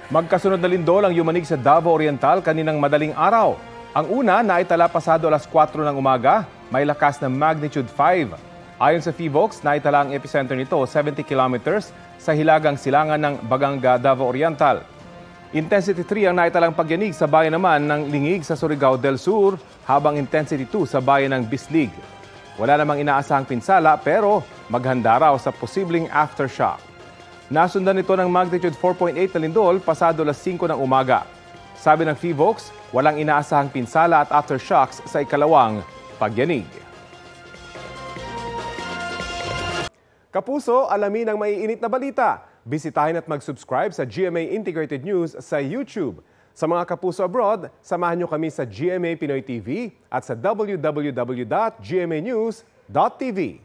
Magkasunod na lindol ang yumanig sa Davao Oriental kaninang madaling araw. Ang una naitala pasado alas 4 ng umaga, may lakas na magnitude 5. Ayon sa PHIVOLCS, naitala ang epicenter nito 70 kilometers sa hilagang silangan ng Baganga, Davao Oriental. Intensity 3 ang naitalang pagyanig sa bayan naman ng Lingig sa Surigao del Sur, habang intensity 2 sa bayan ng Bislig. Wala namang inaasahang pinsala pero maghanda raw sa posibleng aftershock. Nasundan nito ng magnitude 4.8 na lindol pasado alas 5 ng umaga. Sabi ng PHIVOLCS, walang inaasahang pinsala at aftershocks sa ikalawang pagyanig. Kapuso, alamin ang maiinit na balita. Bisitahin at mag-subscribe sa GMA Integrated News sa YouTube. Sa mga kapuso abroad, samahan niyo kami sa GMA Pinoy TV at sa www.gmanews.tv.